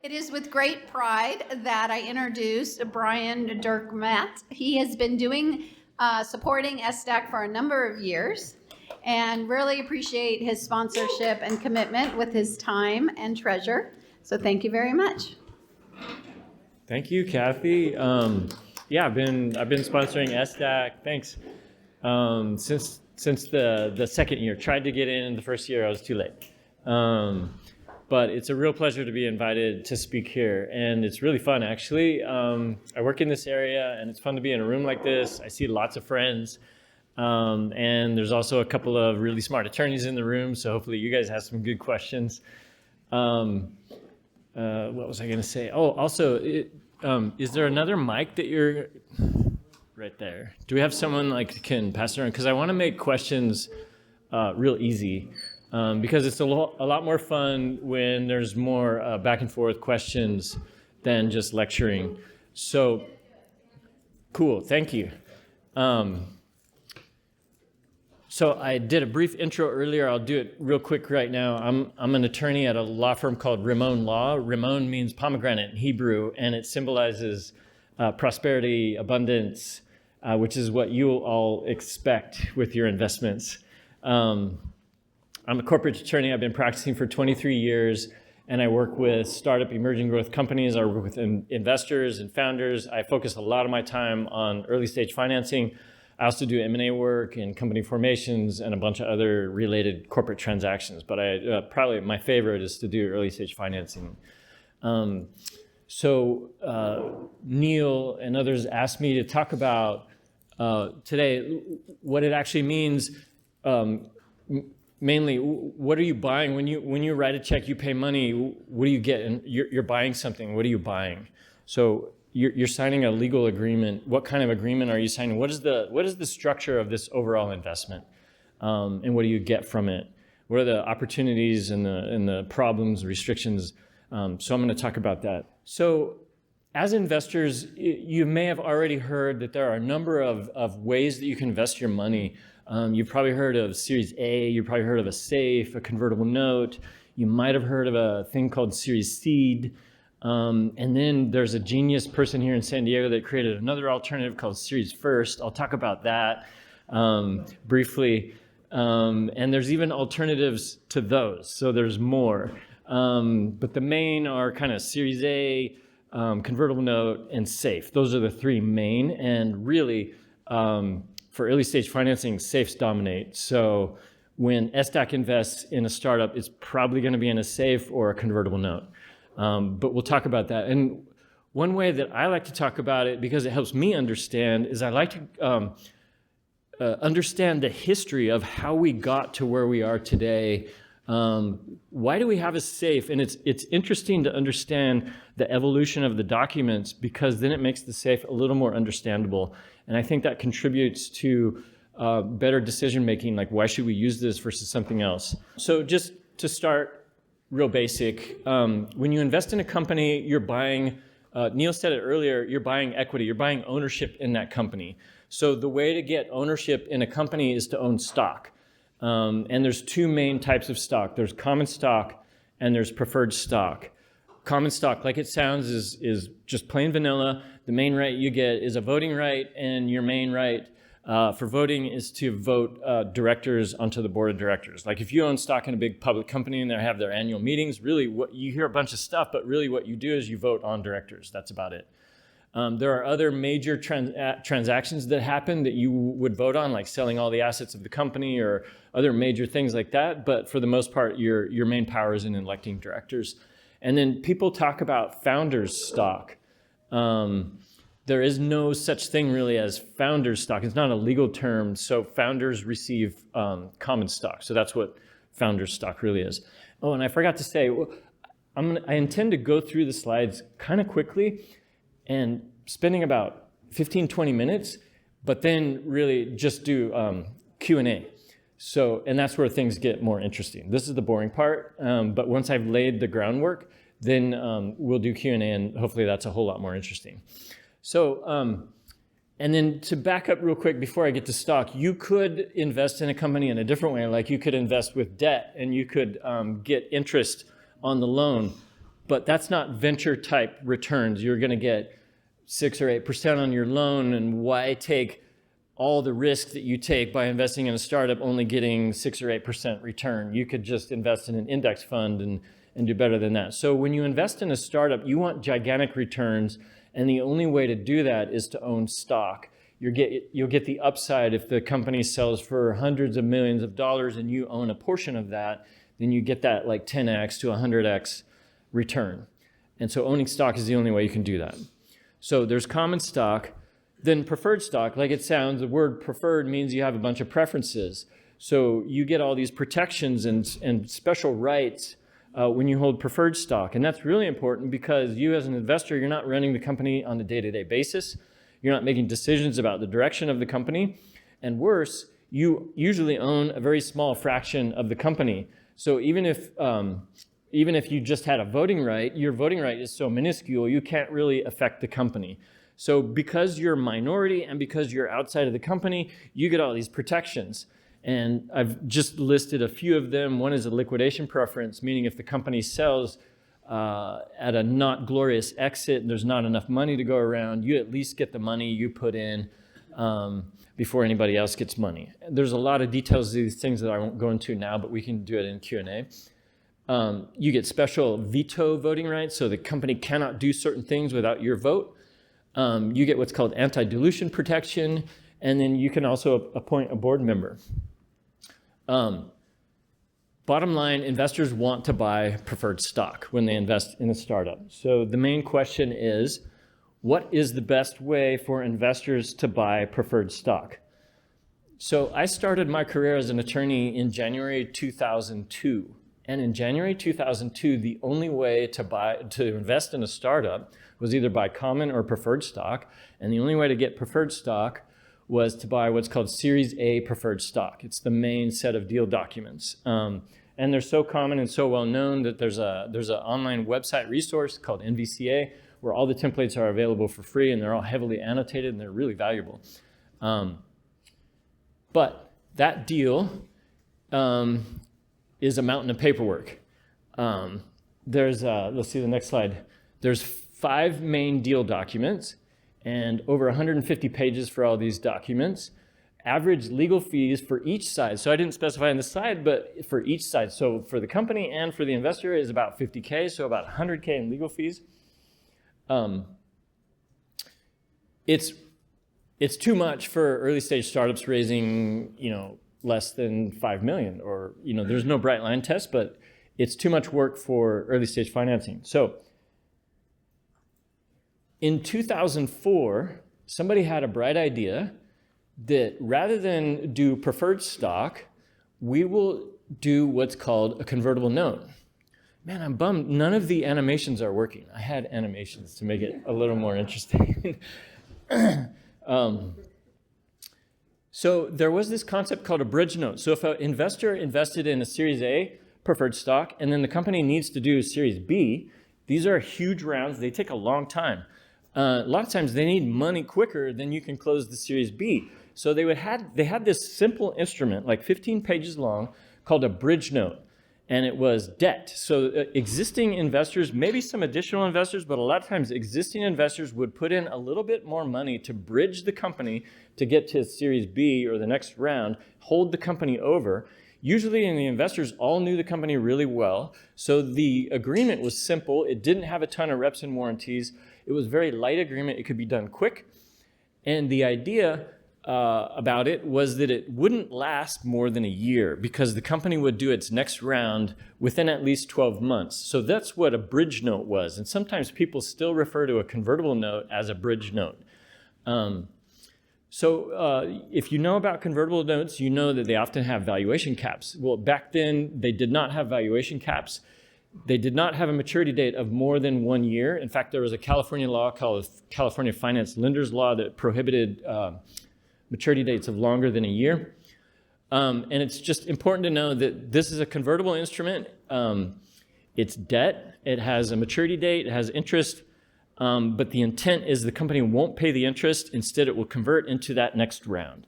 It is with great pride that I introduce Brian Dirkmatt. He has been supporting SDAC for a number of years and really appreciate his sponsorship and commitment with his time and treasure. So thank you very much. Thank you, Kathy. Yeah, I've been sponsoring SDAC. Thanks. Since the second year. Tried to get in the first year. I was too late. But it's a real pleasure to be invited to speak here, and it's really fun, actually. I work in this area, and it's fun to be in a room like this. I see lots of friends, and there's also a couple of really smart attorneys in the room, so hopefully you guys have some good questions. What was I going to say? Oh, also, is there another mic that you're right there? Do we have someone can pass it around? Because I want to make questions real easy. Because it's a lot more fun when there's more back and forth questions than just lecturing. So, cool, thank you. So I did a brief intro earlier. I'll do it real quick right now. I'm an attorney at a law firm called Ramon Law. Ramon means pomegranate in Hebrew, and it symbolizes prosperity, abundance, which is what you all expect with your investments. I'm a corporate attorney. I've been practicing for 23 years, and I work with startup emerging growth companies. I work with investors and founders. I focus a lot of my time on early stage financing. I also do M&A work and company formations and a bunch of other related corporate transactions. But probably my favorite is to do early stage financing. So Neil and others asked me to talk about today what it actually means. Mainly, what are you buying? When you write a check, you pay money, what do you get? And you're buying something, what are you buying? So you're signing a legal agreement. What kind of agreement are you signing? What is the structure of this overall investment? And what do you get from it? What are the opportunities and the problems, restrictions? So I'm going to talk about that. So as investors, you may have already heard that there are a number of ways that you can invest your money. You've probably heard of Series A, you've probably heard of a SAFE, a convertible note. You might have heard of a thing called Series Seed. And then there's a genius person here in San Diego that created another alternative called Series First. I'll talk about that briefly. And there's even alternatives to those, so there's more. But the main are kind of Series A, convertible note, and SAFE. Those are the three main, and really, for early stage financing, SAFEs dominate. So when SDAC invests in a startup, it's probably going to be in a SAFE or a convertible note. But we'll talk about that. And one way that I like to talk about it, because it helps me understand, is I like to understand the history of how we got to where we are today. Why do we have a SAFE? And it's interesting to understand the evolution of the documents, because then it makes the SAFE a little more understandable. And I think that contributes to better decision making, like why should we use this versus something else? So just to start real basic, when you invest in a company, you're buying, Neil said it earlier, you're buying equity, you're buying ownership in that company. So the way to get ownership in a company is to own stock. And there's two main types of stock. There's common stock and there's preferred stock. Common stock, like it sounds, is just plain vanilla. The main right you get is a voting right, and your main right for voting is to vote directors onto the board of directors. Like if you own stock in a big public company and they have their annual meetings, really what you hear a bunch of stuff, but really what you do is you vote on directors. That's about it. There are other major transactions that happen that you would vote on, like selling all the assets of the company or other major things like that. But for the most part, your main power is in electing directors. And then people talk about founders' stock. There is no such thing really as founders' stock. It's not a legal term. So founders receive common stock. So that's what founders' stock really is. Oh, and I forgot to say, I intend to go through the slides kind of quickly and spending about 15, 20 minutes, but then really just do Q&A. So, and that's where things get more interesting. This is the boring part, but once I've laid the groundwork, then we'll do Q&A, and hopefully that's a whole lot more interesting. So, and then to back up real quick before I get to stock, you could invest in a company in a different way. Like you could invest with debt, and you could get interest on the loan. But that's not venture type returns. You're going to get 6 or 8% on your loan, and why take all the risk that you take by investing in a startup only getting 6 or 8% return? You could just invest in an index fund and do better than that. So when you invest in a startup, you want gigantic returns, and the only way to do that is to own stock. You'll get the upside if the company sells for hundreds of millions of dollars and you own a portion of that, then you get that like 10x to 100x return. And so owning stock is the only way you can do that. So there's common stock, then preferred stock. Like it sounds, the word preferred means you have a bunch of preferences. So you get all these protections and special rights when you hold preferred stock. And that's really important because you as an investor, you're not running the company on a day-to-day basis. You're not making decisions about the direction of the company. And worse, you usually own a very small fraction of the company. So even if you just had a voting right, your voting right is so minuscule, you can't really affect the company. So because you're a minority and because you're outside of the company, you get all these protections. And I've just listed a few of them. One is a liquidation preference, meaning if the company sells at a not glorious exit and there's not enough money to go around, you at least get the money you put in before anybody else gets money. There's a lot of details of these things that I won't go into now, but we can do it in Q&A. You get special veto voting rights, so the company cannot do certain things without your vote. You get what's called anti-dilution protection, and then you can also appoint a board member. Bottom line, investors want to buy preferred stock when they invest in a startup. So the main question is, what is the best way for investors to buy preferred stock? So I started my career as an attorney in January 2002. And in January 2002, the only way to invest in a startup was either buy common or preferred stock. And the only way to get preferred stock was to buy what's called Series A preferred stock. It's the main set of deal documents. And they're so common and so well known that there's an online website resource called NVCA where all the templates are available for free, and they're all heavily annotated and they're really valuable. But that deal is a mountain of paperwork. Let's see the next slide. There's 5 main deal documents and over 150 pages for all these documents. Average legal fees for each side. So I didn't specify on the side, but for each side. So for the company and for the investor is about $50K, so about $100K in legal fees. It's too much for early stage startups raising, less than 5 million, or, there's no bright line test, but it's too much work for early stage financing. So in 2004, somebody had a bright idea that rather than do preferred stock, we will do what's called a convertible note. Man, I'm bummed none of the animations are working. I had animations to make it a little more interesting. So there was this concept called a bridge note. So if an investor invested in a Series A preferred stock, and then the company needs to do a Series B, these are huge rounds. They take a long time. A lot of times they need money quicker than you can close the Series B. So they had this simple instrument, like 15 pages long, called a bridge note. And it was debt. So existing investors, maybe some additional investors, but a lot of times existing investors would put in a little bit more money to bridge the company to get to Series B or the next round, hold the company over. Usually, and the investors all knew the company really well. So the agreement was simple. It didn't have a ton of reps and warranties. It was a very light agreement. It could be done quick. And the idea about it was that it wouldn't last more than a year because the company would do its next round within at least 12 months. So that's what a bridge note was. And sometimes people still refer to a convertible note as a bridge note. If you know about convertible notes, you know that they often have valuation caps. Well, back then, they did not have valuation caps. They did not have a maturity date of more than 1 year. In fact, there was a California law called California Finance Lenders Law that prohibited maturity dates of longer than a year. And it's just important to know that this is a convertible instrument. It's debt. It has a maturity date. It has interest. But the intent is the company won't pay the interest. Instead, it will convert into that next round.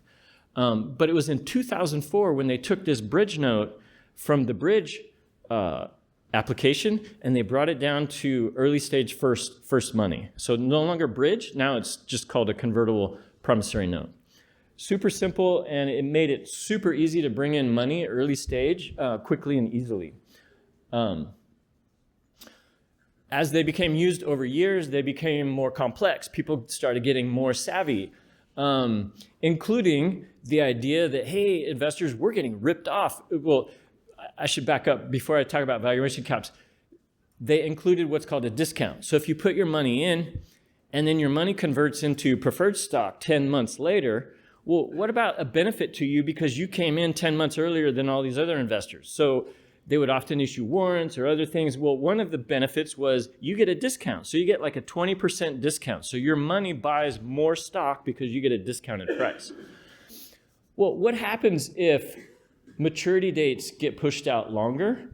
But it was in 2004 when they took this bridge note from the bridge application, and they brought it down to early stage first money. So no longer bridge, now it's just called a convertible promissory note. Super simple, and it made it super easy to bring in money early stage quickly and easily. As they became used over years, they became more complex. People started getting more savvy, including the idea that, hey, investors, we're getting ripped off. Well, I should back up before I talk about valuation caps. They included what's called a discount. So if you put your money in and then your money converts into preferred stock 10 months later, well, what about a benefit to you because you came in 10 months earlier than all these other investors? So they would often issue warrants or other things. Well, one of the benefits was you get a discount. So you get like a 20% discount. So your money buys more stock because you get a discounted price. Well, what happens if maturity dates get pushed out longer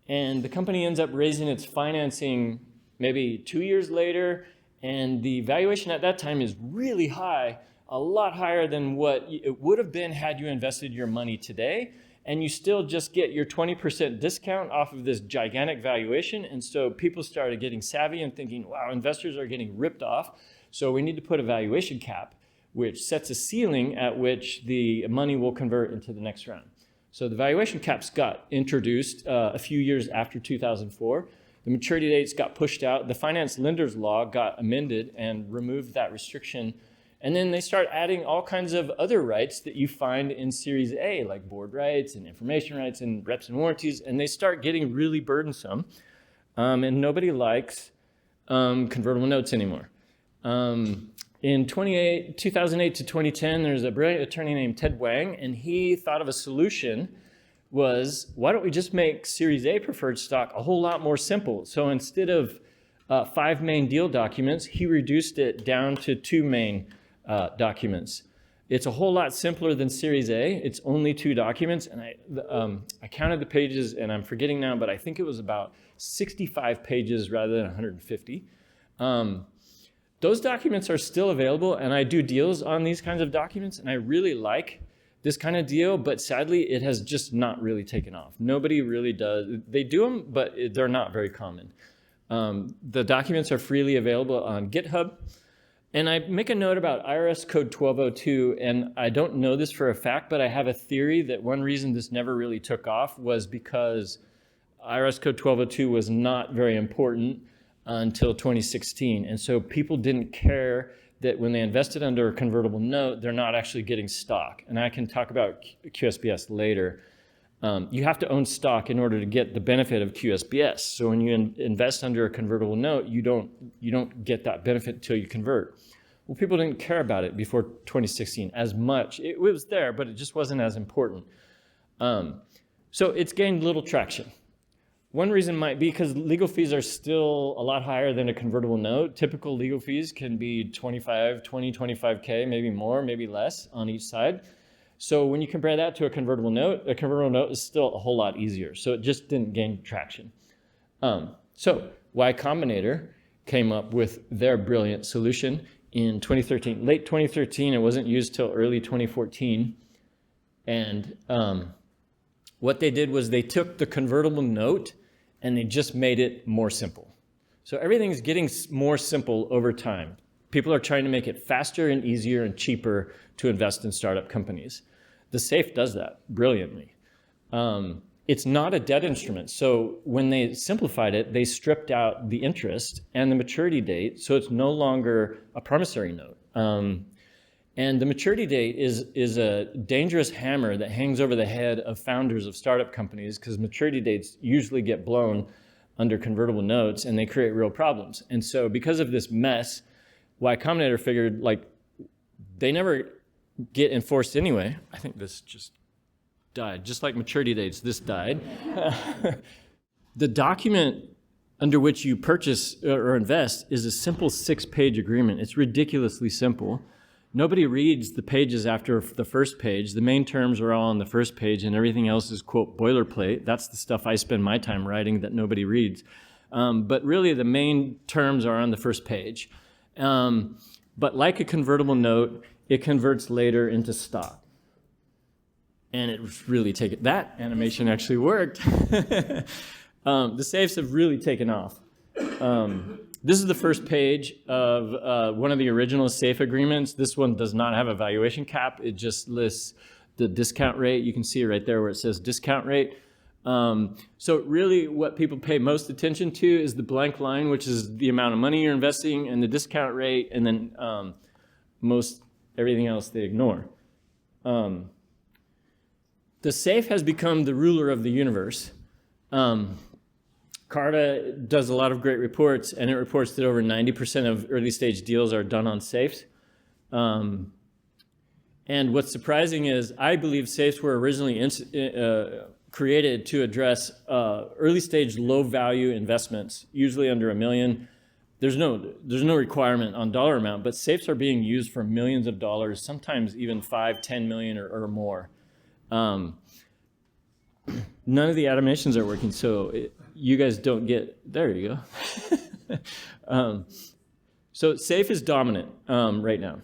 and the company ends up raising its financing maybe 2 years later, and the valuation at that time is really high, a lot higher than what it would have been had you invested your money today, and you still just get your 20% discount off of this gigantic valuation. And so people started getting savvy and thinking, wow, investors are getting ripped off, so we need to put a valuation cap, which sets a ceiling at which the money will convert into the next round. So the valuation caps got introduced a few years after 2004. The maturity dates got pushed out. The finance lenders law got amended and removed that restriction. And then they start adding all kinds of other rights that you find in Series A, like board rights and information rights and reps and warranties, and they start getting really burdensome. And nobody likes convertible notes anymore. In 2008 to 2010, there's a brilliant attorney named Ted Wang, and he thought of a solution was, why don't we just make Series A preferred stock a whole lot more simple? So instead of 5 main deal documents, he reduced it down to 2 main documents. It's a whole lot simpler than Series A. It's only 2 documents, and I counted the pages, and I'm forgetting now, but I think it was about 65 pages rather than 150. Those documents are still available, and I do deals on these kinds of documents, and I really like this kind of deal, but sadly, it has just not really taken off. Nobody really does. They do them, but they're not very common. The documents are freely available on GitHub. And I make a note about IRS Code 1202, and I don't know this for a fact, but I have a theory that one reason this never really took off was because IRS Code 1202 was not very important until 2016. And so people didn't care that when they invested under a convertible note, they're not actually getting stock. And I can talk about QSBS later. You have to own stock in order to get the benefit of QSBS. So when you invest under a convertible note, you don't get that benefit until you convert. Well, people didn't care about it before 2016 as much. It was there, but it just wasn't as important. So it's gained little traction. One reason might be because legal fees are still a lot higher than a convertible note. Typical legal fees can be 25K, maybe more, maybe less on each side. So when you compare that to a convertible note is still a whole lot easier. So it just didn't gain traction. So Y Combinator came up with their brilliant solution in 2013. Late 2013, it wasn't used till early 2014. And what they did was they took the convertible note and they just made it more simple. So everything's getting more simple over time. People are trying to make it faster and easier and cheaper to invest in startup companies. The SAFE does that brilliantly. It's not a debt instrument. So when they simplified it, they stripped out the interest and the maturity date, so it's no longer a promissory note. And the maturity date is a dangerous hammer that hangs over the head of founders of startup companies, because maturity dates usually get blown under convertible notes and they create real problems. And so because of this mess, Y Combinator figured, like, they never get enforced anyway. I think this just died. Just like maturity dates, this died. The document under which you purchase or invest is a simple 6-page agreement. It's ridiculously simple. Nobody reads the pages after the first page. The main terms are all on the first page, and everything else is, quote, boilerplate. That's the stuff I spend my time writing that nobody reads. But really, the main terms are on the first page. But like a convertible note, it converts later into stock. And it really that animation actually worked. The safes have really taken off. This is the first page of one of the original safe agreements. This one does not have a valuation cap. It just lists the discount rate. You can see it right there where it says discount rate. So really what people pay most attention to is the blank line, which is the amount of money you're investing, and the discount rate, and then most everything else they ignore. The safe has become the ruler of the universe. Carta does a lot of great reports, and it reports that over 90% of early stage deals are done on safes. And what's surprising is I believe safes were originally created to address early stage low value investments, usually under $1 million. There's no requirement on dollar amount, but safes are being used for millions of dollars, sometimes even 5, 10 million or more. None of the animations are working, so you guys don't get, there you go. So safe is dominant right now,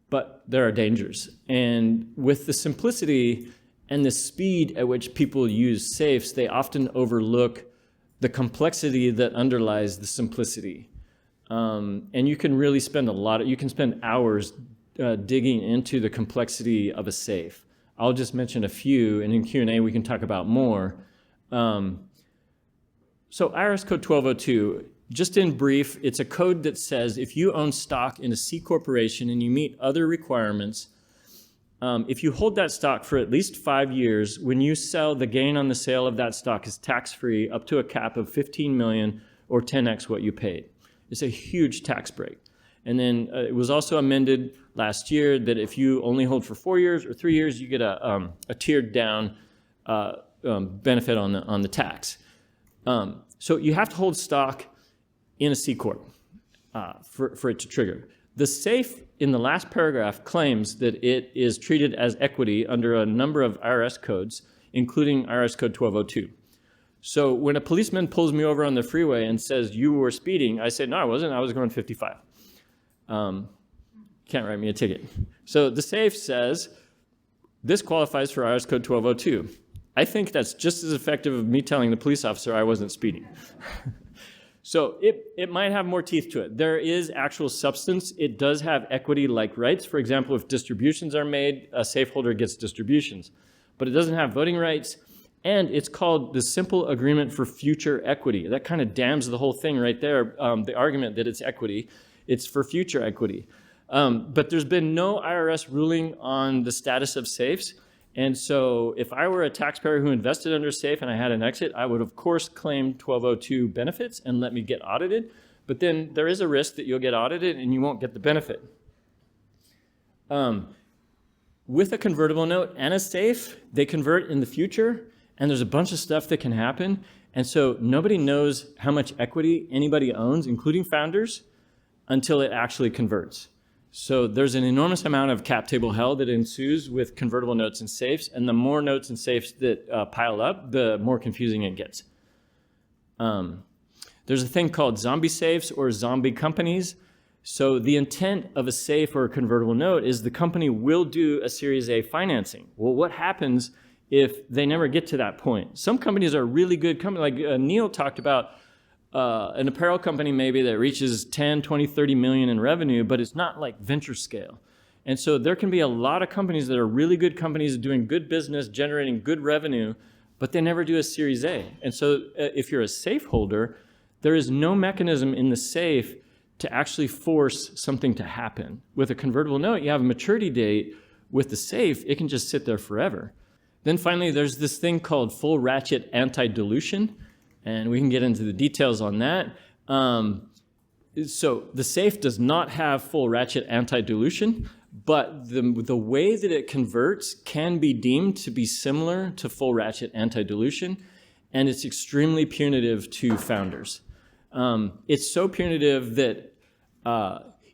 but there are dangers. And with the simplicity and the speed at which people use safes, they often overlook the complexity that underlies the simplicity. And you can really spend you can spend hours digging into the complexity of a safe. I'll just mention a few, and in Q&A we can talk about more. So IRS Code 1202, just in brief, it's a code that says if you own stock in a C corporation and you meet other requirements, if you hold that stock for at least 5 years, when you sell, the gain on the sale of that stock is tax-free up to a cap of 15 million or 10x what you paid. It's a huge tax break. And then it was also amended last year that if you only hold for 4 years or 3 years, you get a tiered down benefit on the tax. So you have to hold stock in a C Corp for it to trigger. The safe in the last paragraph claims that it is treated as equity under a number of IRS codes, including IRS Code 1202. So when a policeman pulls me over on the freeway and says, you were speeding, I say, no, I wasn't, I was going 55. Can't write me a ticket. So the safe says, this qualifies for IRS Code 1202. I think that's just as effective as me telling the police officer I wasn't speeding. So it might have more teeth to it. There is actual substance. It does have equity-like rights. For example, if distributions are made, a safe holder gets distributions. But it doesn't have voting rights, and it's called the simple agreement for future equity. That kind of damns the whole thing right there, the argument that it's equity. It's for future equity. But there's been no IRS ruling on the status of safes. And so if I were a taxpayer who invested under a safe and I had an exit, I would of course claim 1202 benefits and let me get audited. But then there is a risk that you'll get audited and you won't get the benefit. With a convertible note and a safe, they convert in the future, and there's a bunch of stuff that can happen. And so nobody knows how much equity anybody owns, including founders, until it actually converts. So there's an enormous amount of cap table hell that ensues with convertible notes and safes, and the more notes and safes that pile up, the more confusing it gets. There's a thing called zombie safes or zombie companies. So the intent of a safe or a convertible note is the company will do a Series A financing. Well, what happens if they never get to that point? Some companies are really good companies, like Neil talked about, an apparel company maybe that reaches 10, 20, 30 million in revenue, but it's not like venture scale. And so there can be a lot of companies that are really good companies doing good business, generating good revenue, but they never do a Series A. And so if you're a safe holder, there is no mechanism in the safe to actually force something to happen. With a convertible note, you have a maturity date. With the safe, it can just sit there forever. Then finally, there's this thing called full ratchet anti-dilution. And we can get into the details on that. So the safe does not have full ratchet anti-dilution, but the way that it converts can be deemed to be similar to full ratchet anti-dilution, and it's extremely punitive to founders. It's so punitive that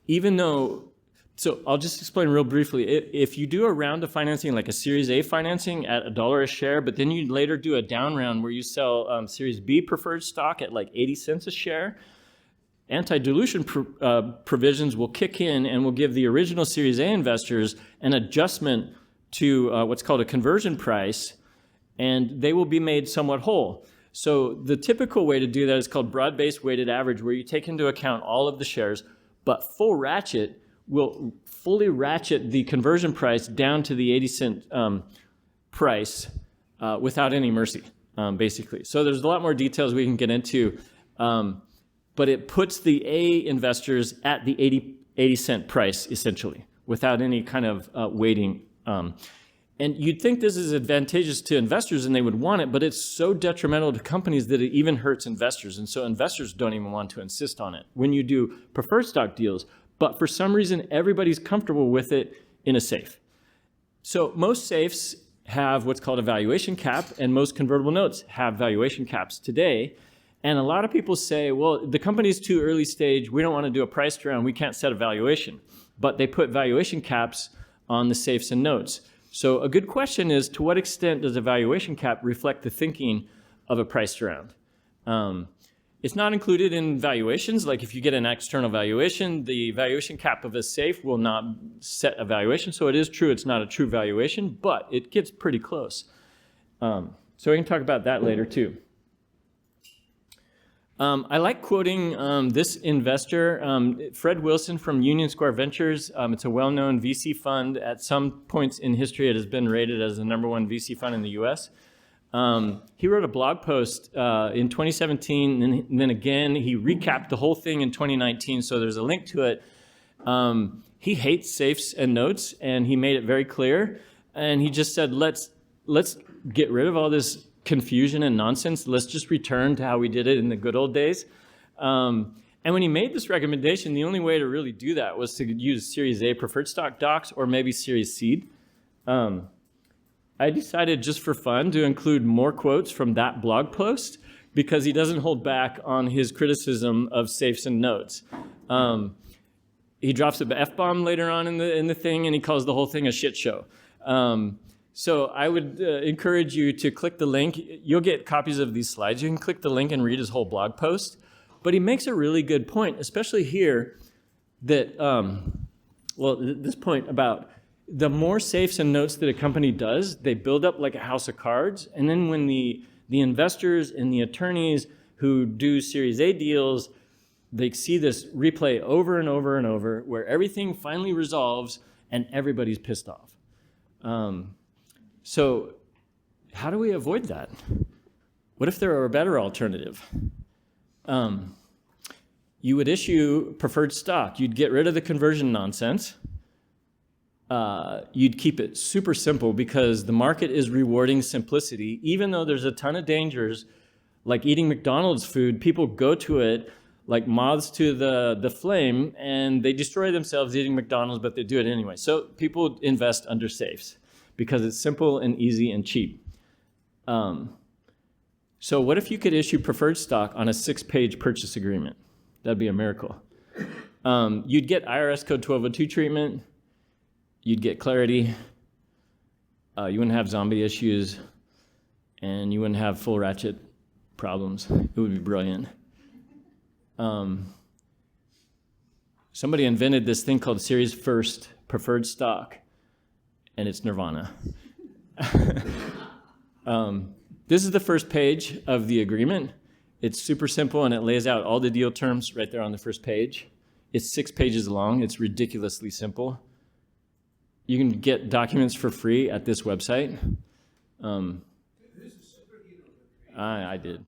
even though, so I'll just explain real briefly. If you do a round of financing, like a Series A financing at $1 a share, but then you later do a down round where you sell Series B preferred stock at like 80 cents a share, anti-dilution provisions will kick in and will give the original Series A investors an adjustment to what's called a conversion price. and they will be made somewhat whole. So the typical way to do that is called broad-based weighted average, where you take into account all of the shares, but full ratchet will fully ratchet the conversion price down to the 80-cent price without any mercy, basically. So there's a lot more details we can get into, but it puts the A investors at the 80-cent price, essentially, without any kind of weighting. And you'd think this is advantageous to investors and they would want it, but it's so detrimental to companies that it even hurts investors. And so investors don't even want to insist on it when you do preferred stock deals. But for some reason, everybody's comfortable with it in a safe. So most safes have what's called a valuation cap, and most convertible notes have valuation caps today. And a lot of people say, well, the company's too early stage. We don't want to do a price round. We can't set a valuation. But they put valuation caps on the safes and notes. So a good question is, to what extent does a valuation cap reflect the thinking of a priced round? It's not included in valuations. Like if you get an external valuation, the valuation cap of a safe will not set a valuation. So it is true, it's not a true valuation, but it gets pretty close. So we can talk about that later too. I like quoting this investor, Fred Wilson from Union Square Ventures. It's a well-known VC fund. At some points in history, it has been rated as the #1 VC fund in the US. He wrote a blog post in 2017, and then again, he recapped the whole thing in 2019, so there's a link to it. He hates safes and notes, and he made it very clear. And he just said, let's get rid of all this confusion and nonsense. Let's just return to how we did it in the good old days. And when he made this recommendation, the only way to really do that was to use Series A preferred stock docs or maybe Series Seed. I decided just for fun to include more quotes from that blog post because he doesn't hold back on his criticism of safes and notes. He drops an F-bomb later on in the thing, and he calls the whole thing a shit show. So I would encourage you to click the link. You'll get copies of these slides. You can click the link and read his whole blog post. But he makes a really good point, especially here, that, this point about the more safes and notes that a company does, they build up like a house of cards. And then when the investors and the attorneys who do Series A deals, they see this replay over and over and over where everything finally resolves and everybody's pissed off. So how do we avoid that? What if there were a better alternative? You would issue preferred stock. You'd get rid of the conversion nonsense. You'd keep it super simple because the market is rewarding simplicity. Even though there's a ton of dangers, like eating McDonald's food, people go to it like moths to the flame, and they destroy themselves eating McDonald's, but they do it anyway. So people invest under safes because it's simple and easy and cheap. So what if you could issue preferred stock on a 6-page purchase agreement? That'd be a miracle. You'd get IRS Code 1202 treatment. You'd get clarity. You wouldn't have zombie issues, and you wouldn't have full ratchet problems. It would be brilliant. Somebody invented this thing called Series First Preferred Stock, and it's nirvana. This is the first page of the agreement. It's super simple, and it lays out all the deal terms right there on the first page. It's 6 pages long. It's ridiculously simple. You can get documents for free at this website. I did.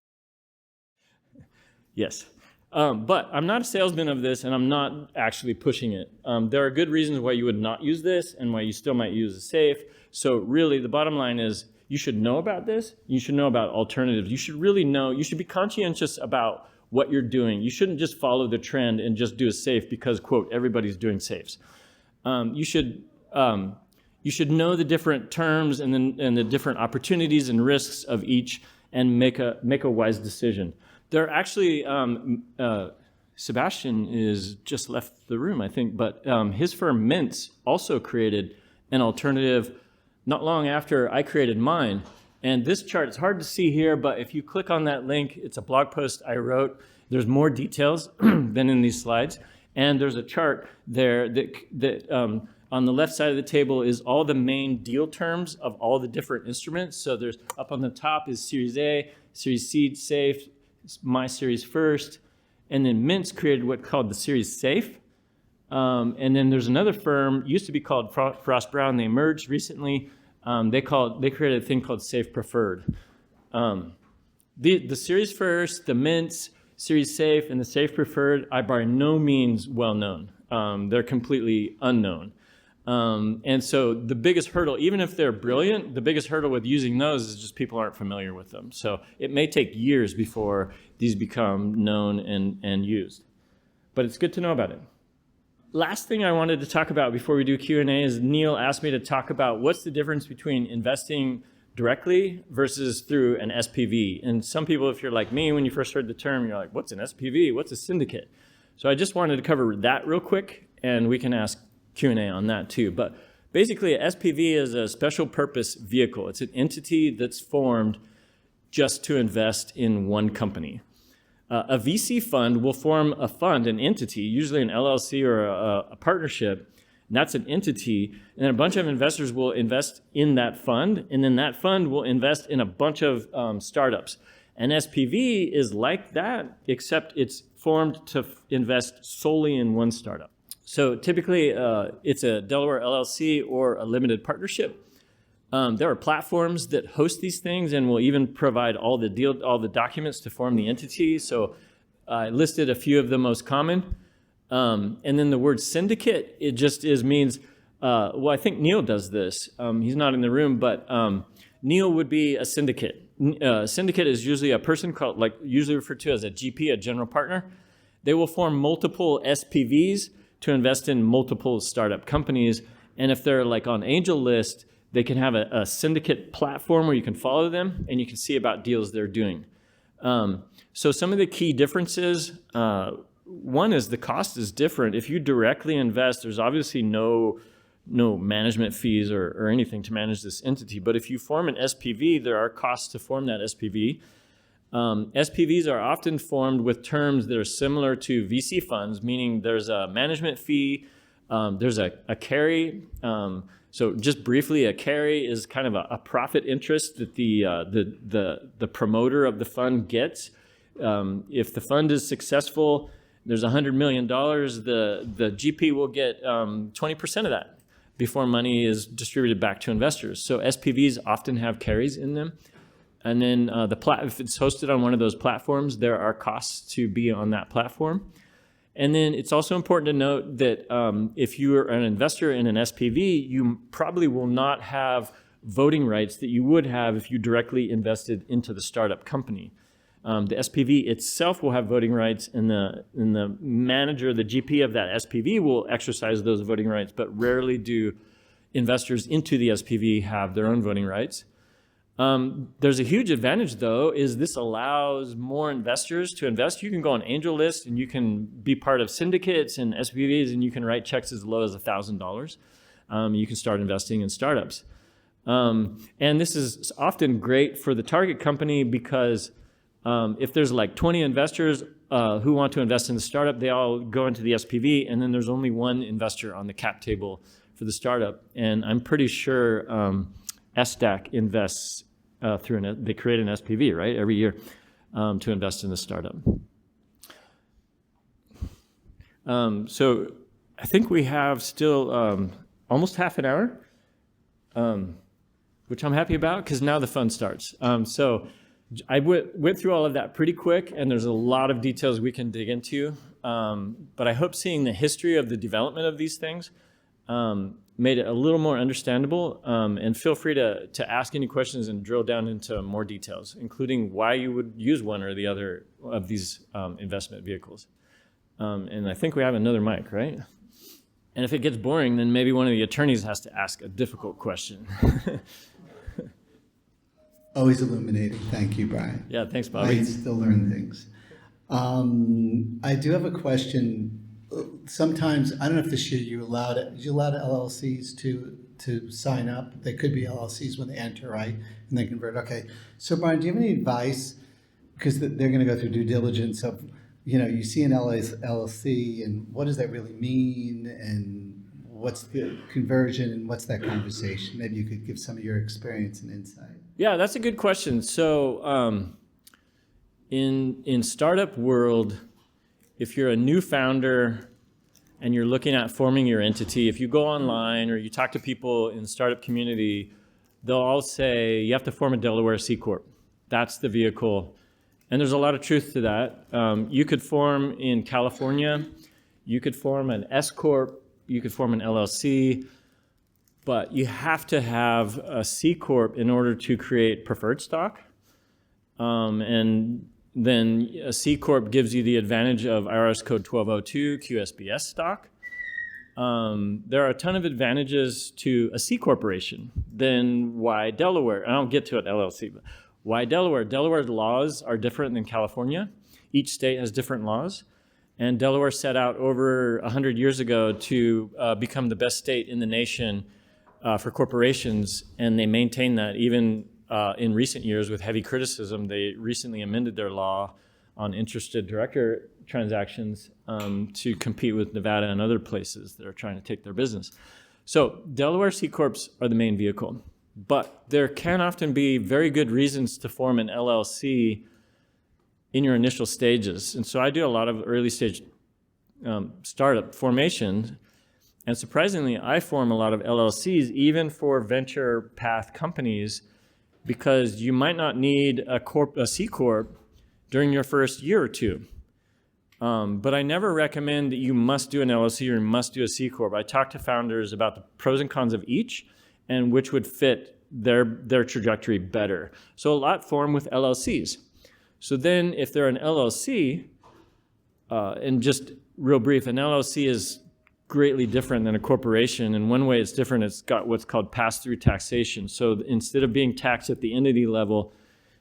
Yes. But I'm not a salesman of this, and I'm not actually pushing it. There are good reasons why you would not use this and why you still might use a safe. So really, the bottom line is you should know about this. You should know about alternatives. You should really know. You should be conscientious about what you're doing. You shouldn't just follow the trend and just do a safe because, quote, everybody's doing safes. You should know the different terms and the different opportunities and risks of each and make a wise decision. There are actually, Sebastian is just left the room, I think, but his firm Mintz also created an alternative not long after I created mine. And this chart, it's hard to see here, but if you click on that link, it's a blog post I wrote. There's more details than in these slides. And there's a chart there that On the left side of the table is all the main deal terms of all the different instruments. So there's up on the top is Series A, Series Seed, Safe, My Series First, and then Mint's created what's called the Series Safe. And then there's another firm, used to be called Frost Brown. They merged recently. They created a thing called Safe Preferred. The Series First, the Mints, Series Safe, and the Safe Preferred are by no means well known. They're completely unknown. And so the biggest hurdle, even if they're brilliant, the biggest hurdle with using those is just people aren't familiar with them. So it may take years before these become known and used. But it's good to know about it. Last thing I wanted to talk about before we do Q&A is Neil asked me to talk about what's the difference between investing directly versus through an SPV. And some people, if you're like me, when you first heard the term, you're like, what's an SPV? What's a syndicate? So I just wanted to cover that real quick, and we can ask Q&A on that too. But basically, a SPV is a special purpose vehicle. It's an entity that's formed just to invest in one company. A VC fund will form a fund, an entity, usually an LLC or a partnership, and that's an entity, and then a bunch of investors will invest in that fund, and then that fund will invest in a bunch of startups. An SPV is like that, except it's formed to invest solely in one startup. So typically, it's a Delaware LLC or a limited partnership. There are platforms that host these things and will even provide all the documents to form the entity. So I listed a few of the most common. And then the word syndicate, it just means, well, I think Neil does this. He's not in the room, but Neil would be a syndicate. Syndicate is usually a person called, usually referred to as a GP, a general partner. They will form multiple SPVs to invest in multiple startup companies. And if they're like on Angel List, they can have a syndicate platform where you can follow them and you can see about deals they're doing. So some of the key differences, one is the cost is different. If you directly invest, there's obviously no management fees or anything to manage this entity. But if you form an SPV, there are costs to form that SPV. SPVs are often formed with terms that are similar to VC funds, meaning there's a management fee, there's a carry. So just briefly, a carry is kind of a profit interest that the promoter of the fund gets. If the fund is successful, there's $100 million, the GP will get 20% of that before money is distributed back to investors. So SPVs often have carries in them. And then if it's hosted on one of those platforms, there are costs to be on that platform. And then it's also important to note that if you are an investor in an SPV, you probably will not have voting rights that you would have if you directly invested into the startup company. The SPV itself will have voting rights, and the manager, the GP of that SPV will exercise those voting rights, but rarely do investors into the SPV have their own voting rights. There's a huge advantage, though, is this allows more investors to invest. You can go on Angel List and you can be part of syndicates and SPVs, and you can write checks as low as $1,000. You can start investing in startups. And this is often great for the target company because if there's like 20 investors who want to invest in the startup, they all go into the SPV, and then there's only one investor on the cap table for the startup. And I'm pretty sure SDAC invests they create an SPV, right, every year to invest in the startup. So I think we have still almost half an hour, which I'm happy about because now the fun starts. So I went through all of that pretty quick, and there's a lot of details we can dig into. But I hope seeing the history of the development of these things made it a little more understandable. And feel free to ask any questions and drill down into more details, including why you would use one or the other of these investment vehicles. And I think we have another mic, right? And if it gets boring, then maybe one of the attorneys has to ask a difficult question. Always illuminating. Thank you, Brian. Yeah, thanks, Bobby. I still learn things. I do have a question. Sometimes, I don't know if this year you allowed LLCs to sign up. They could be LLCs when they enter, right? And they convert. Okay. So, Brian, do you have any advice? Because they're going to go through due diligence of, you see an LLC and what does that really mean? And what's the conversion and what's that conversation? Maybe you could give some of your experience and insight. Yeah, that's a good question. So in startup world, if you're a new founder and you're looking at forming your entity, if you go online or you talk to people in the startup community, they'll all say you have to form a Delaware C Corp. That's the vehicle. And there's a lot of truth to that. You could form in California, you could form an S Corp, you could form an LLC, but you have to have a C Corp in order to create preferred stock. And then a C Corp gives you the advantage of IRS code 1202 QSBS stock. There are a ton of advantages to a C corporation. Then why Delaware? I don't get to it LLC, but why Delaware? Delaware's laws are different than California. Each state has different laws. And Delaware set out over 100 years ago to become the best state in the nation for corporations, and they maintain that even in recent years with heavy criticism. They recently amended their law on interested director transactions to compete with Nevada and other places that are trying to take their business. So Delaware C Corps are the main vehicle, but there can often be very good reasons to form an LLC in your initial stages. And so I do a lot of early stage startup formation. And surprisingly, I form a lot of LLCs, even for venture path companies, because you might not need a C Corp during your first year or two. But I never recommend that you must do an LLC or you must do a C Corp. I talk to founders about the pros and cons of each and which would fit their trajectory better. So a lot form with LLCs. So then if they're an LLC, and just real brief, an LLC is greatly different than a corporation. In one way it's different, it's got what's called pass-through taxation. So instead of being taxed at the entity level,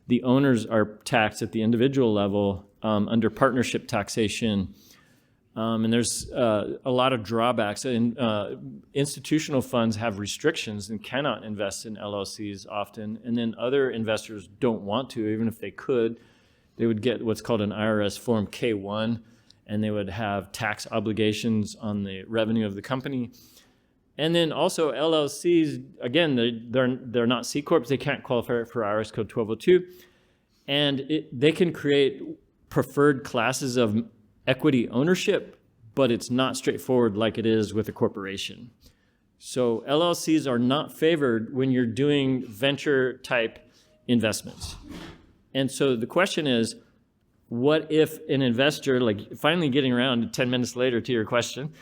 the owners are taxed at the individual level under partnership taxation. And there's a lot of drawbacks. And institutional funds have restrictions and cannot invest in LLCs often. And then other investors don't want to, even if they could. They would get what's called an IRS Form K-1, and they would have tax obligations on the revenue of the company. And then also LLCs, again, they're not C Corps. They can't qualify for IRS code 1202. And they can create preferred classes of equity ownership, but it's not straightforward like it is with a corporation. So LLCs are not favored when you're doing venture type investments. And so the question is, what if an investor, like finally getting around 10 minutes later to your question,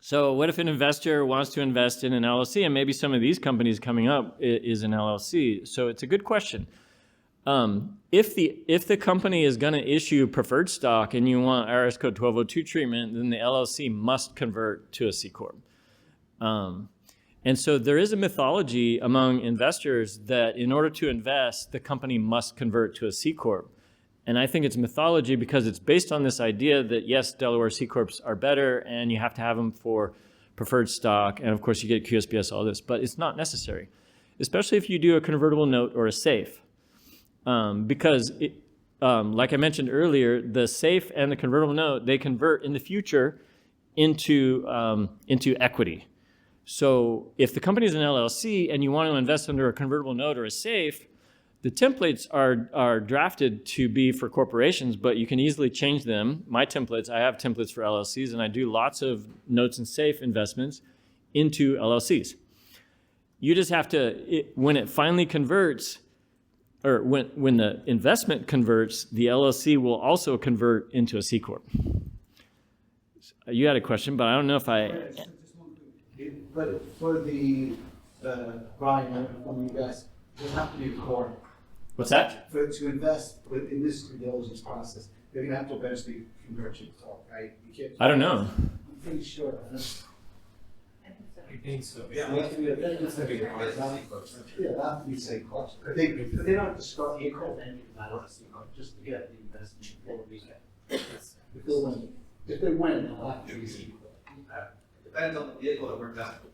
so what if an investor wants to invest in an LLC, and maybe some of these companies coming up is an LLC? So it's a good question. If the company is going to issue preferred stock and you want IRS code 1202 treatment, then the LLC must convert to a C Corp. And so there is a mythology among investors that in order to invest, the company must convert to a C Corp. And I think it's mythology because it's based on this idea that, yes, Delaware C Corps are better and you have to have them for preferred stock. And of course, you get QSBS, all this, but it's not necessary, especially if you do a convertible note or a SAFE. Because, like I mentioned earlier, the SAFE and the convertible note, they convert in the future into equity. So if the company is an LLC and you want to invest under a convertible note or a SAFE, the templates are drafted to be for corporations, but you can easily change them. My templates, I have templates for LLCs, and I do lots of notes and SAFE investments into LLCs. You just have to, when it finally converts, or when the investment converts, the LLC will also convert into a C Corp. You had a question, but I don't know if I... But for the Brian, when you guys, you have to be a core. What's that? To invest in this due diligence process, they're gonna have to eventually convert you to talk, right? You can't. I don't know. I'm pretty sure. I think so. Yeah, that has to be a thing. It's gonna be a core. Yeah, that has to be safe cost. They don't have to start a core. Just to get the investment before we get. If they win, they'll have to be. Depends on the vehicle that we're investing.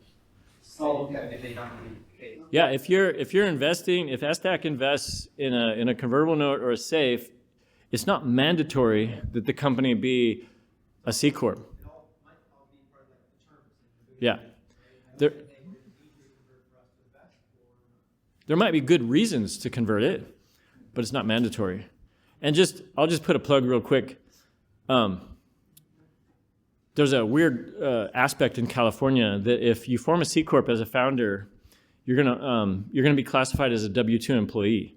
Oh, okay. If they don't pay. Yeah, if you're investing, if SDAC invests in a convertible note or a SAFE, it's not mandatory that the company be a C Corp. It all might all be part of like the term Yeah. There might be good reasons to convert it, but it's not mandatory. And I'll just put a plug real quick. There's a weird aspect in California that if you form a C corp as a founder, you're gonna be classified as a W-2 employee,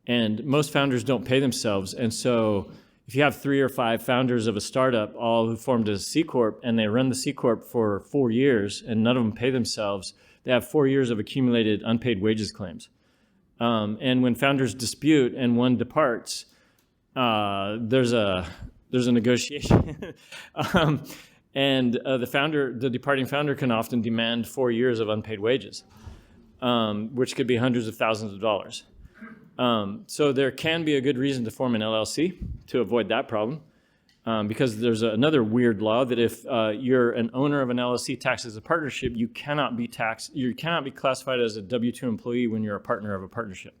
and most founders don't pay themselves. And so, if you have 3 or 5 founders of a startup, all who formed a C corp, and they run the C corp for 4 years, and none of them pay themselves, they have 4 years of accumulated unpaid wages claims. And when founders dispute and one departs, there's a negotiation. The departing founder can often demand 4 years of unpaid wages, which could be hundreds of thousands of dollars. So there can be a good reason to form an LLC to avoid that problem, because there's another weird law that if you're an owner of an LLC taxed as a partnership, you cannot be classified as a W-2 employee when you're a partner of a partnership.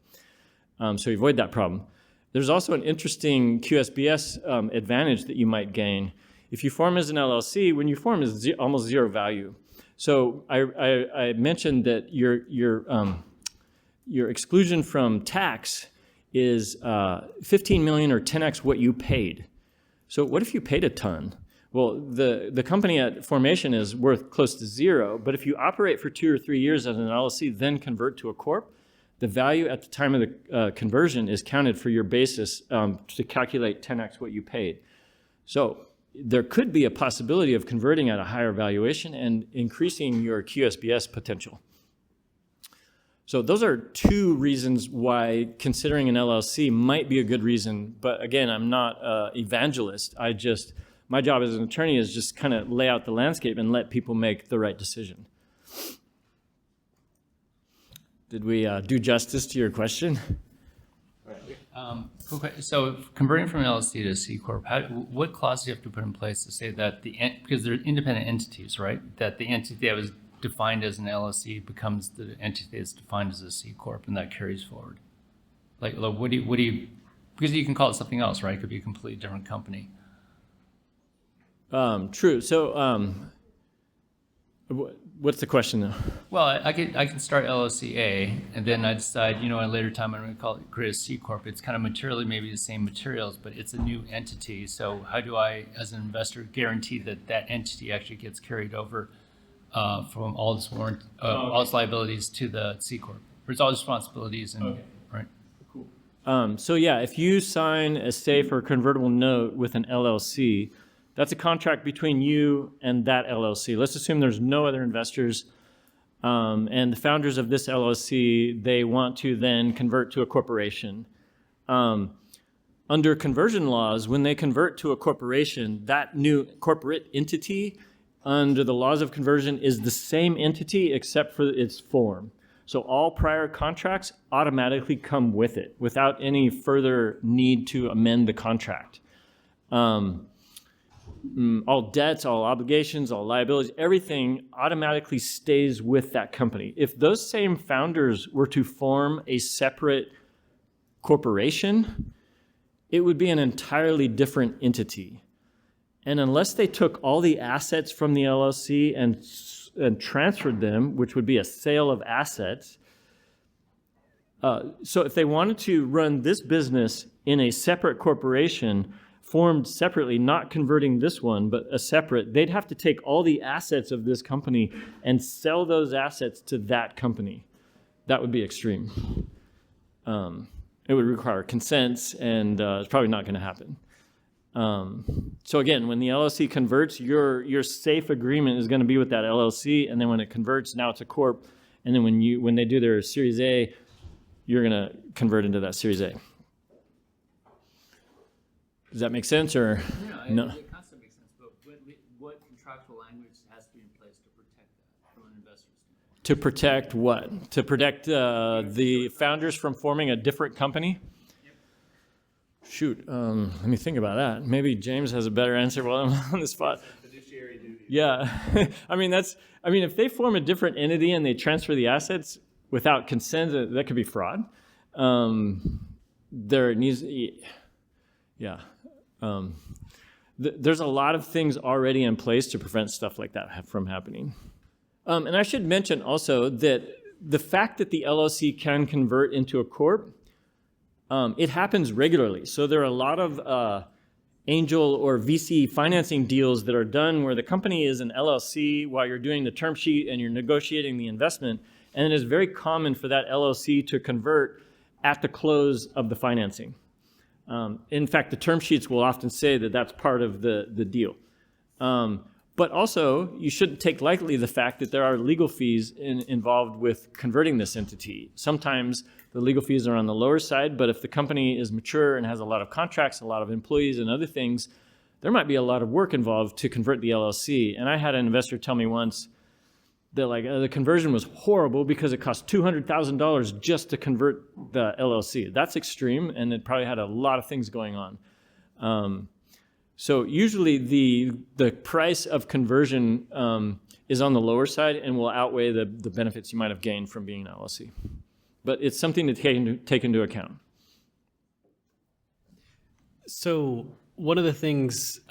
So you avoid that problem. There's also an interesting QSBS advantage that you might gain. If you form as an LLC, when you form is almost zero value. So I mentioned that your exclusion from tax is 15 million or 10x what you paid. So what if you paid a ton? Well, the company at formation is worth close to zero, but if you operate for 2 or 3 years as an LLC, then convert to a corp, the value at the time of the conversion is counted for your basis to calculate 10x what you paid. So there could be a possibility of converting at a higher valuation and increasing your QSBS potential. So those are 2 reasons why considering an LLC might be a good reason. But again, I'm not an evangelist. My job as an attorney is just kind of lay out the landscape and let people make the right decision. Did we do justice to your question? Cool question. So converting from an LLC to a C corp, what clause do you have to put in place to say that because they're independent entities, right? That the entity that was defined as an LLC becomes the entity that's defined as a C corp, and that carries forward. Like, what do you? Because you can call it something else, right? It could be a completely different company. True. So, what's the question though? Well, I can start LLC A, and then I decide, at a later time I'm going to call it create a C corp. It's kind of materially maybe the same materials, but it's a new entity. So how do I, as an investor, guarantee that that entity actually gets carried over from all its all its liabilities to the C corp? Or it's all its responsibilities and right. Cool. So yeah, if you sign a SAFE or convertible note with an LLC, that's a contract between you and that LLC. Let's assume there's no other investors, and the founders of this LLC, they want to then convert to a corporation. Under conversion laws, when they convert to a corporation, that new corporate entity under the laws of conversion is the same entity except for its form. So all prior contracts automatically come with it without any further need to amend the contract. All debts, all obligations, all liabilities, everything automatically stays with that company. If those same founders were to form a separate corporation, it would be an entirely different entity. And unless they took all the assets from the LLC and transferred them, which would be a sale of assets, so if they wanted to run this business in a separate corporation, formed separately, not converting this one, but a separate, they'd have to take all the assets of this company and sell those assets to that company. That would be extreme. It would require consents, and it's probably not going to happen. So again, when the LLC converts, your SAFE agreement is going to be with that LLC, and then when it converts, now it's a corp, and then when they do their Series A, you're going to convert into that Series A. Does that make sense, or no? It constantly makes sense, but what contractual language has to be in place to protect that from an investor's standpoint? To protect what? To protect the founders from forming a different company? Yep. Shoot, let me think about that. Maybe James has a better answer while I'm on the spot. Fiduciary duty. Yeah, I mean, if they form a different entity and they transfer the assets without consent, that could be fraud. There needs, yeah. There's a lot of things already in place to prevent stuff like that from happening. And I should mention also that the fact that the LLC can convert into a corp, it happens regularly. So there are a lot of angel or VC financing deals that are done where the company is an LLC while you're doing the term sheet and you're negotiating the investment. And it is very common for that LLC to convert at the close of the financing. In fact, the term sheets will often say that that's part of the deal. But also, you shouldn't take lightly the fact that there are legal fees involved with converting this entity. Sometimes the legal fees are on the lower side, but if the company is mature and has a lot of contracts, a lot of employees and other things, there might be a lot of work involved to convert the LLC. And I had an investor tell me once that the conversion was horrible because it cost $200,000 just to convert the LLC. That's extreme, and it probably had a lot of things going on. So usually the price of conversion is on the lower side and will outweigh the benefits you might have gained from being an LLC. But it's something to take into account. So one of the things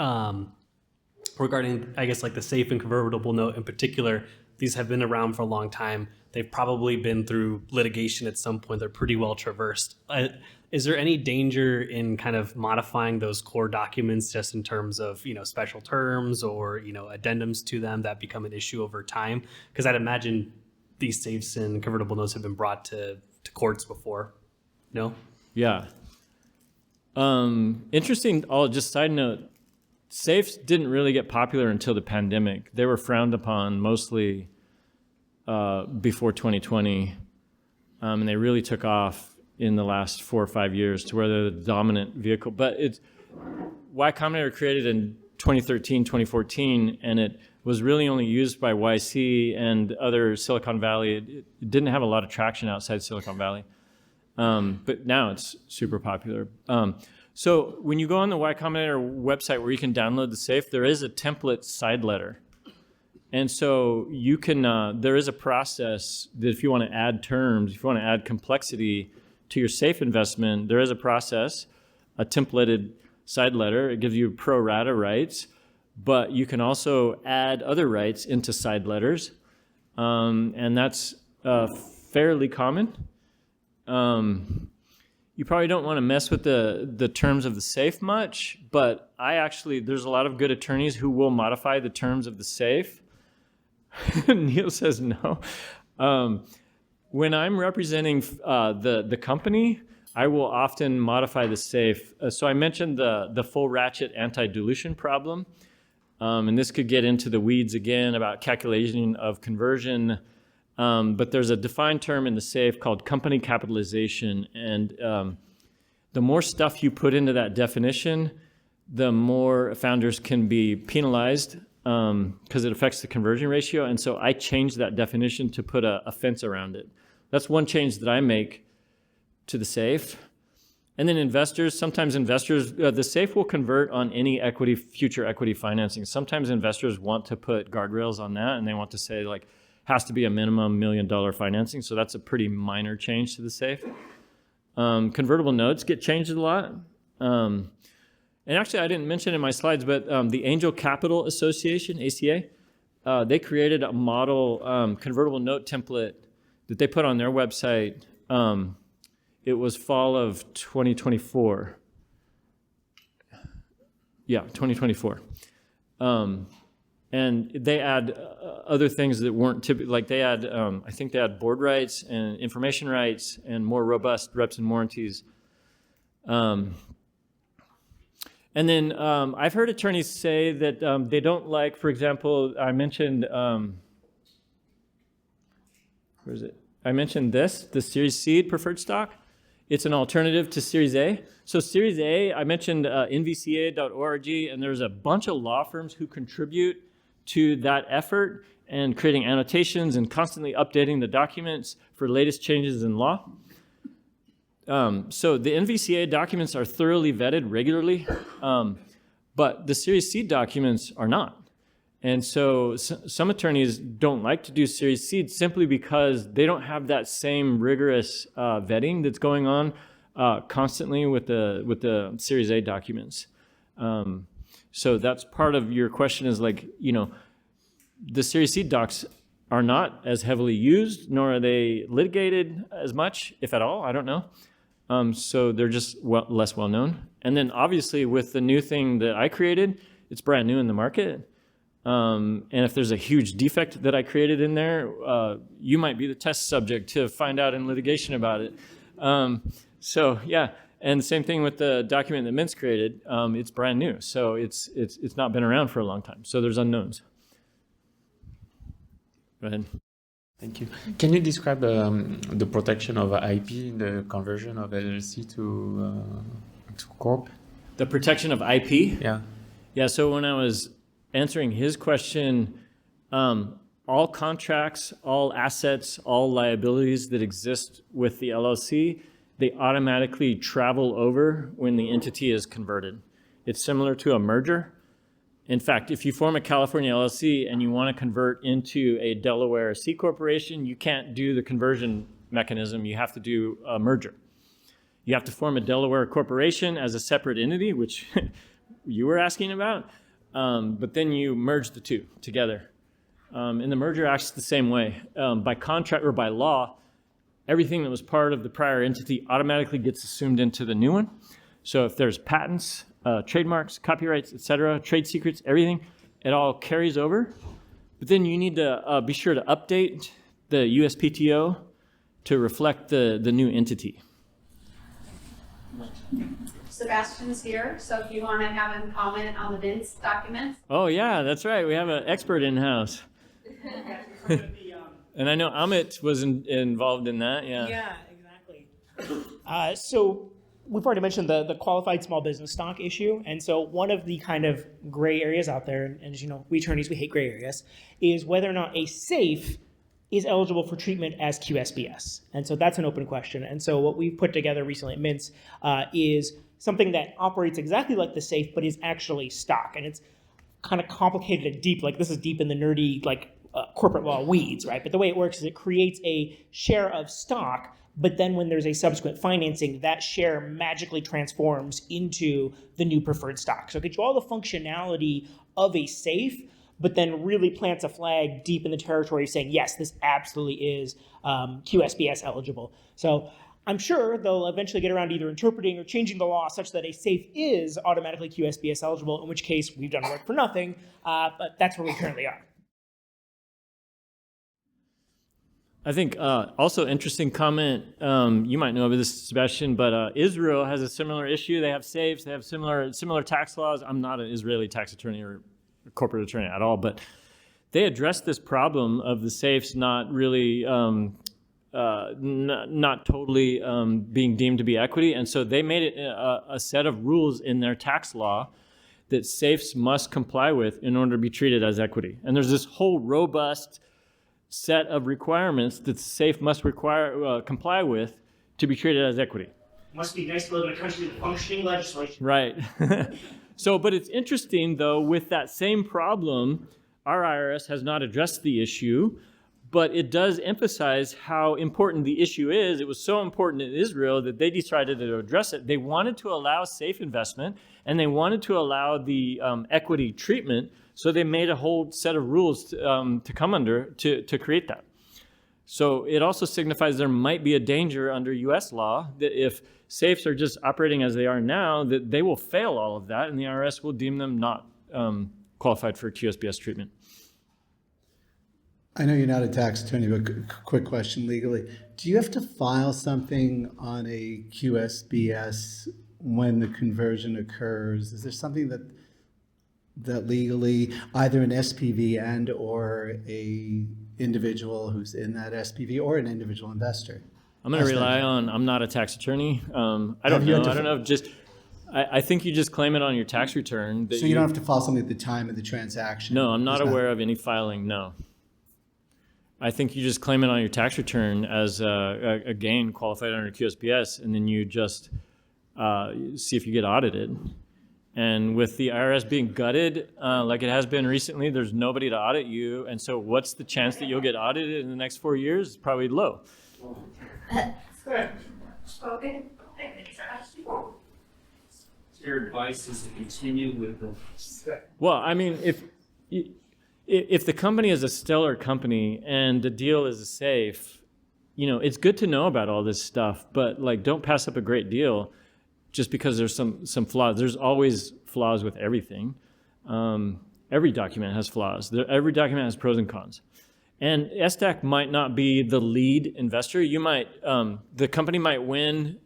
regarding, I guess, like the safe and convertible note in particular, these have been around for a long time. They've probably been through litigation at some point. They're pretty well traversed. Is there any danger in kind of modifying those core documents just in terms of, special terms or, addendums to them that become an issue over time? Because I'd imagine these safes and convertible notes have been brought to courts before. No? Yeah. Interesting. Just side note, safes didn't really get popular until the pandemic. They were frowned upon mostly before 2020. And they really took off in the last 4 or 5 years to where they're the dominant vehicle. But Y Combinator created in 2013, 2014, and it was really only used by YC and other Silicon Valley. It didn't have a lot of traction outside Silicon Valley. But now it's super popular. So when you go on the Y Combinator website where you can download the safe, there is a template side letter. And so you can, there is a process that if you want to add terms, if you want to add complexity to your safe investment, there is a process, a templated side letter. It gives you pro rata rights, but you can also add other rights into side letters. And that's fairly common. You probably don't want to mess with the terms of the safe much, but there's a lot of good attorneys who will modify the terms of the safe. Neil says no. When I'm representing the company, I will often modify the safe. So I mentioned the full ratchet anti-dilution problem. And this could get into the weeds again about calculation of conversion. But there's a defined term in the safe called company capitalization. And the more stuff you put into that definition, the more founders can be penalized because it affects the conversion ratio. And so I changed that definition to put a fence around it. That's one change that I make to the safe. And then sometimes investors, the safe will convert on any future equity financing. Sometimes investors want to put guardrails on that, and they want to say has to be a minimum $1 million financing. So that's a pretty minor change to the safe. Convertible notes get changed a lot. And actually, I didn't mention in my slides, but the Angel Capital Association, ACA, they created a model convertible note template that they put on their website. It was fall of 2024. Yeah, 2024. And they add other things that weren't typical. Like they add, I think they add board rights and information rights and more robust reps and warranties. And then I've heard attorneys say that they don't like, for example, I mentioned, where is it? I mentioned the Series C preferred stock. It's an alternative to Series A. So Series A, I mentioned nvca.org, and there's a bunch of law firms who contribute to that effort and creating annotations and constantly updating the documents for latest changes in law. So the NVCA documents are thoroughly vetted regularly, but the Series C documents are not. And so some attorneys don't like to do Series C simply because they don't have that same rigorous vetting that's going on constantly with the Series A documents. So that's part of your question is the Series C docs are not as heavily used, nor are they litigated as much, if at all. I don't know. So they're just less well known. And then obviously with the new thing that I created, it's brand new in the market. And if there's a huge defect that I created in there, you might be the test subject to find out in litigation about it. So yeah, and same thing with the document that Mint's created. It's brand new, so it's not been around for a long time. So there's unknowns. Go ahead. Thank you. Can you describe the protection of IP in the conversion of LLC to corp? The protection of IP? Yeah. Yeah, so when I was answering his question, all contracts, all assets, all liabilities that exist with the LLC, they automatically travel over when the entity is converted. It's similar to a merger. In fact, if you form a California LLC and you want to convert into a Delaware C corporation, you can't do the conversion mechanism. You have to do a merger. You have to form a Delaware corporation as a separate entity, which you were asking about, but then you merge the two together. And the merger acts the same way. By contract or by law, everything that was part of the prior entity automatically gets assumed into the new one. So if there's patents, trademarks, copyrights, etc., trade secrets, everything, it all carries over. But then you need to be sure to update the USPTO to reflect the new entity. Sebastian's here, so if you want to have him comment on the Vince documents. Oh yeah, that's right. We have an expert in-house. And I know Amit was involved in that, yeah. Yeah, exactly. So we've already mentioned the qualified small business stock issue. And so one of the kind of gray areas out there, and as you know, we attorneys, we hate gray areas, is whether or not a SAFE is eligible for treatment as QSBS. And so that's an open question. And so what we've put together recently at Mintz is something that operates exactly like the SAFE, but is actually stock. And it's kind of complicated and deep, like this is deep in the nerdy, like corporate law weeds, right? But the way it works is it creates a share of stock, but then when there's a subsequent financing, that share magically transforms into the new preferred stock. So it gets you all the functionality of a SAFE, but then really plants a flag deep in the territory saying, yes, this absolutely is QSBS eligible. So I'm sure they'll eventually get around to either interpreting or changing the law such that a SAFE is automatically QSBS eligible, in which case we've done work for nothing, but that's where we currently are. I think also interesting comment, you might know about this, Sebastian, but Israel has a similar issue. They have SAFEs, they have similar tax laws. I'm not an Israeli tax attorney or corporate attorney at all, but they addressed this problem of the SAFEs not really, not totally being deemed to be equity. And so they made it a set of rules in their tax law that SAFEs must comply with in order to be treated as equity. And there's this whole robust set of requirements that the SAFE must comply with to be treated as equity. Must be nice to live in a country with functioning legislation. Right. So, but it's interesting though, with that same problem, our IRS has not addressed the issue, but it does emphasize how important the issue is. It was so important in Israel that they decided to address it. They wanted to allow safe investment and they wanted to allow the equity treatment. So they made a whole set of rules to come under to create that. So it also signifies there might be a danger under US law that if SAFEs are just operating as they are now, that they will fail all of that and the IRS will deem them not qualified for QSBS treatment. I know you're not a tax attorney, but quick question legally. Do you have to file something on a QSBS when the conversion occurs? Is there something that legally either an SPV and or a individual who's in that SPV or an individual investor? I'm going to rely on, I'm not a tax attorney. I don't know. I think you just claim it on your tax return. So you don't have to file something at the time of the transaction? No, I'm not aware of any filing, no. I think you just claim it on your tax return as a gain qualified under QSBS, and then you just see if you get audited. And with the IRS being gutted, like it has been recently, there's nobody to audit you. And so what's the chance that you'll get audited in the next 4 years? It's probably low. Your advice is to continue with the. Well, I mean, if the company is a stellar company and the deal is a safe, you know, it's good to know about all this stuff, but like, don't pass up a great deal just because there's some flaws. There's always flaws with everything. Every document has flaws. Every document has pros and cons. And SDAC might not be the lead investor. You might, the company might win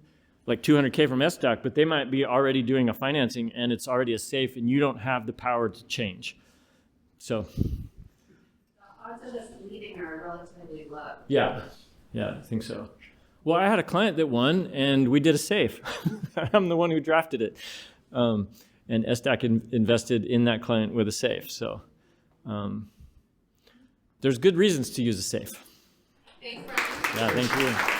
like 200K from SDAC, but they might be already doing a financing and it's already a safe and you don't have the power to change. So. Odds of us leading are relatively low. Yeah, I think so. Well, I had a client that won and we did a safe. I'm the one who drafted it. And SDAC invested in that client with a safe. So there's good reasons to use a safe. Thanks, Brian. Yeah, thank you.